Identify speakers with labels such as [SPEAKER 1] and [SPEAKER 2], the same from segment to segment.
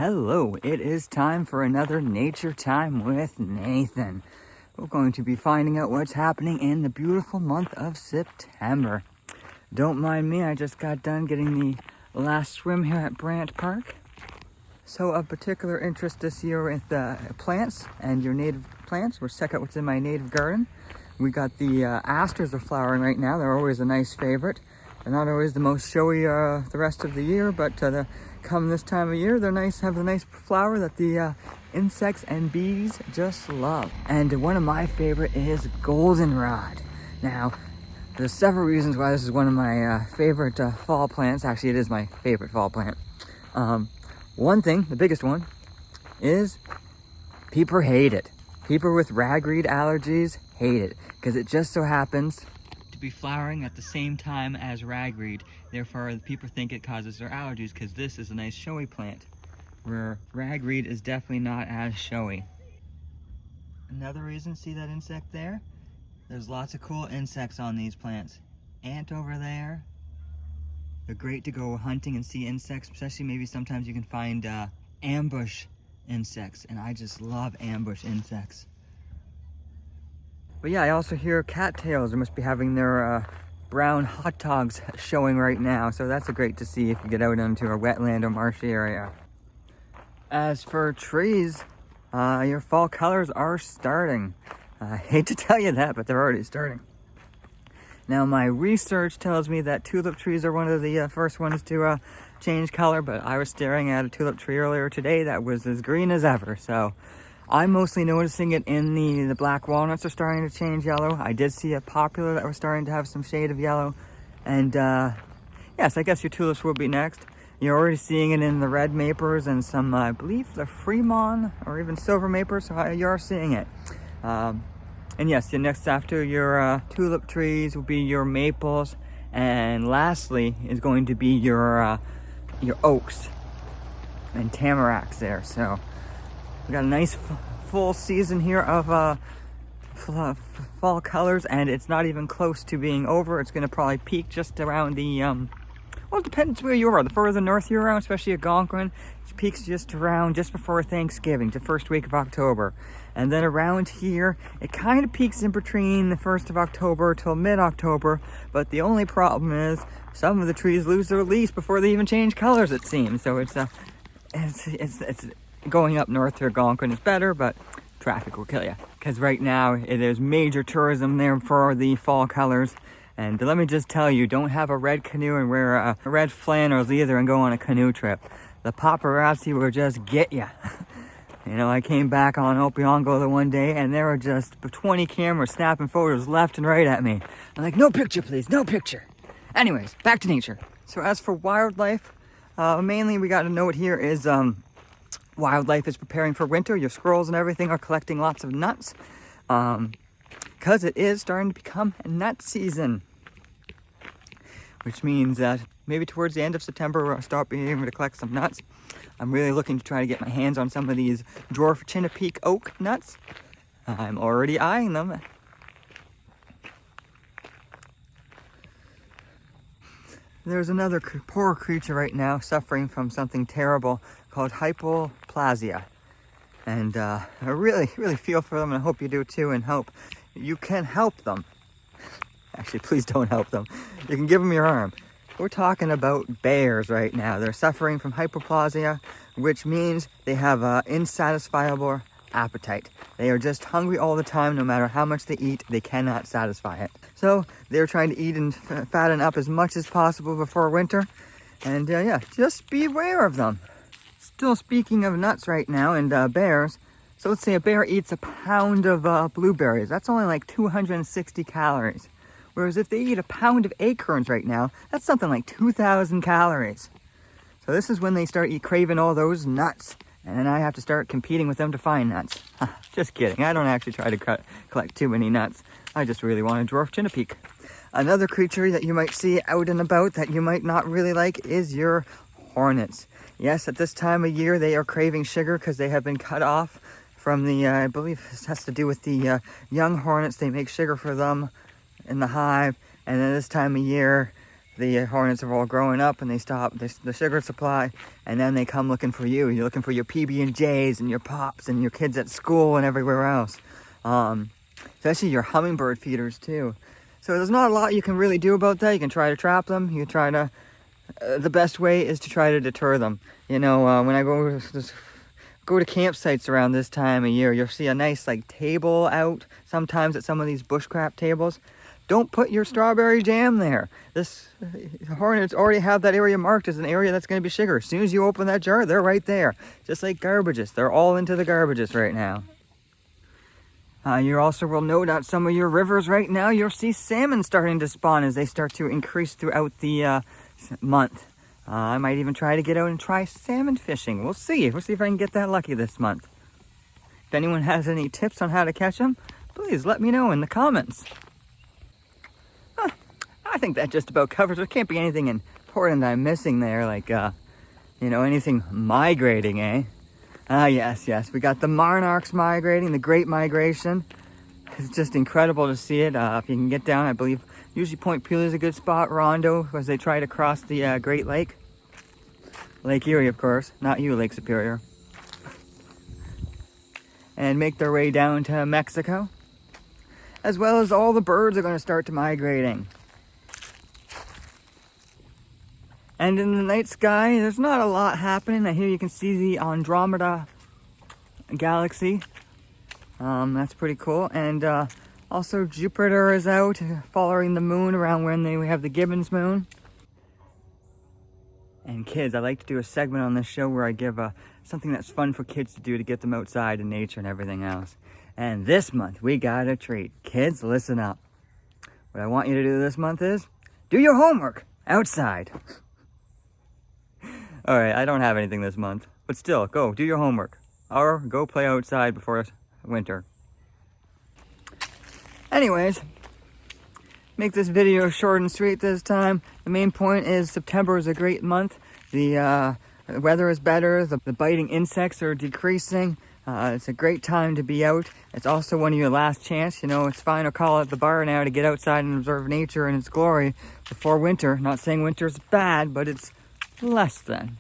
[SPEAKER 1] Hello, it is time for another Nature Time with Nathan. We're going to be finding out what's happening in the beautiful month of September. Don't mind me, I just got done getting the last swim here at Brant Park. So of particular interest this year with plants and your native plants, we'll check out what's in my native garden. We got the asters are flowering right now. They're always a nice favorite. They're not always the most showy the rest of the year, but come this time of year, they're nice, have a nice flower that the insects and bees just love. And one of my favorite is goldenrod. Now, there's several reasons why this is one of my favorite fall plants. Actually, it is my favorite fall plant. One thing, the biggest one, is people hate it. People with ragweed allergies hate it because it just so happens to be flowering at the same time as ragweed. Therefore, people think it causes their allergies because this is a nice showy plant, where ragweed is definitely not as showy. Another reason, see that insect there? There's lots of cool insects on these plants. Ant over there. They're great to go hunting and see insects, especially maybe sometimes you can find ambush insects, and I just love ambush insects. But yeah, I also hear cattails. They must be having their brown hot dogs showing right now, so that's great to see if you get out into a wetland or marshy area. As for trees, your fall colors are starting. I hate to tell you that, but they're already starting. Now, my research tells me that tulip trees are one of the first ones to change color, but I was staring at a tulip tree earlier today that was as green as ever, so I'm mostly noticing it in the black walnuts are starting to change yellow. I did see a poplar that was starting to have some shade of yellow, and yes, I guess your tulips will be next. You're already seeing it in the red maples and some, I believe, the Fremont or even silver maples, so you are seeing it. And yes, the next after your tulip trees will be your maples, and lastly is going to be your oaks and tamaracks there. So we got a nice full season here of fall colors, and it's not even close to being over. It's going to probably peak just around the well, it depends where you are. The further north you're around, especially Algonquin, it peaks just before Thanksgiving, the first week of October. And then around here, it kind of peaks in between the 1st of October till mid-October. But the only problem is some of the trees lose their leaves before they even change colors, it seems. So it's going up north to Algonquin is better, but traffic will kill you. Because right now, it is major tourism there for the fall colors. And let me just tell you, don't have a red canoe and wear a red flannels either and go on a canoe trip. The paparazzi will just get you. You know, I came back on Opeongo the one day and there were just 20 cameras snapping photos left and right at me. I'm like, no picture, please, no picture. Anyways, back to nature. So as for wildlife, mainly we got to note here is wildlife is preparing for winter. Your squirrels and everything are collecting lots of nuts because it is starting to become nut season. Which means that maybe towards the end of September, we'll start being able to collect some nuts. I'm really looking to try to get my hands on some of these dwarf Chinook oak nuts. I'm already eyeing them. There's another poor creature right now suffering from something terrible called hypoplasia. And I really feel for them, and I hope you do too, and hope you can help them. Actually, please don't help them. You can give them your arm. We're talking about bears right now. They're suffering from hypoplasia, which means they have an insatisfiable appetite. They are just hungry all the time. No matter how much they eat, they cannot satisfy it. So they're trying to eat and fatten up as much as possible before winter. And yeah, just beware of them. Still speaking of nuts right now and bears, so let's say a bear eats a pound of blueberries. That's only like 260 calories. Whereas if they eat a pound of acorns right now, that's something like 2,000 calories. So this is when they start craving all those nuts. And then I have to start competing with them to find nuts. Just kidding. I don't actually try to collect too many nuts. I just really want a dwarf Chinook. Another creature that you might see out and about that you might not really like is your hornets. Yes, at this time of year, they are craving sugar because they have been cut off from the, I believe this has to do with the young hornets. They make sugar for them in the hive, and then this time of year the hornets are all growing up and they stop the sugar supply, and then they come looking for you. You're looking for your PB&Js and your Pops and your kids at school and everywhere else. Especially your hummingbird feeders too. So there's not a lot you can really do about that. You can try to trap them. You can try to, the best way is to try to deter them. You know, when I go to campsites around this time of year, you'll see a nice like table out sometimes at some of these bushcraft tables. Don't put your strawberry jam there. This hornets already have that area marked as an area that's going to be sugar. As soon as you open that jar, they're right there. Just like garbages. They're all into the garbages right now. You also will note at some of your rivers right now, you'll see salmon starting to spawn as they start to increase throughout the month. I might even try to get out and try salmon fishing. We'll see. We'll see if I can get that lucky this month. If anyone has any tips on how to catch them, please let me know in the comments. I think that just about covers. There can't be anything important that I'm missing there, like, you know, anything migrating, eh? Yes. We got the monarchs migrating, the Great Migration. It's just incredible to see it. If you can get down, I believe, usually Point Pelee is a good spot. Rondo, as they try to cross the Great Lake. Lake Erie, of course. Not you, Lake Superior. And make their way down to Mexico. As well as all the birds are going to start to migrating. And in the night sky, there's not a lot happening. Here you can see the Andromeda galaxy. That's pretty cool. And also Jupiter is out following the moon around when we have the Gibbons moon. And kids, I like to do a segment on this show where I give something that's fun for kids to do to get them outside in nature and everything else. And this month, we got a treat. Kids, listen up. What I want you to do this month is do your homework outside. All right, I don't have anything this month, but still, go do your homework or go play outside before winter. Anyways, make this video short and sweet this time. The main point is September is a great month. The weather is better. The biting insects are decreasing. It's a great time to be out. It's also one of your last chance. You know, it's final call at the bar now to get outside and observe nature in its glory before winter. Not saying winter's bad, but it's less than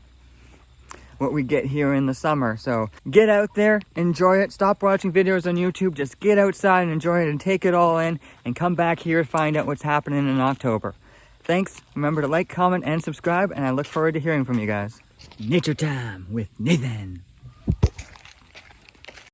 [SPEAKER 1] what we get here in the summer. So get out there, enjoy it. Stop watching videos on YouTube. Just get outside and enjoy it and take it all in and come back here to find out what's happening in October. Thanks. Remember to like, comment, and subscribe, and I look forward to hearing from you guys. Nature Time with Nathan.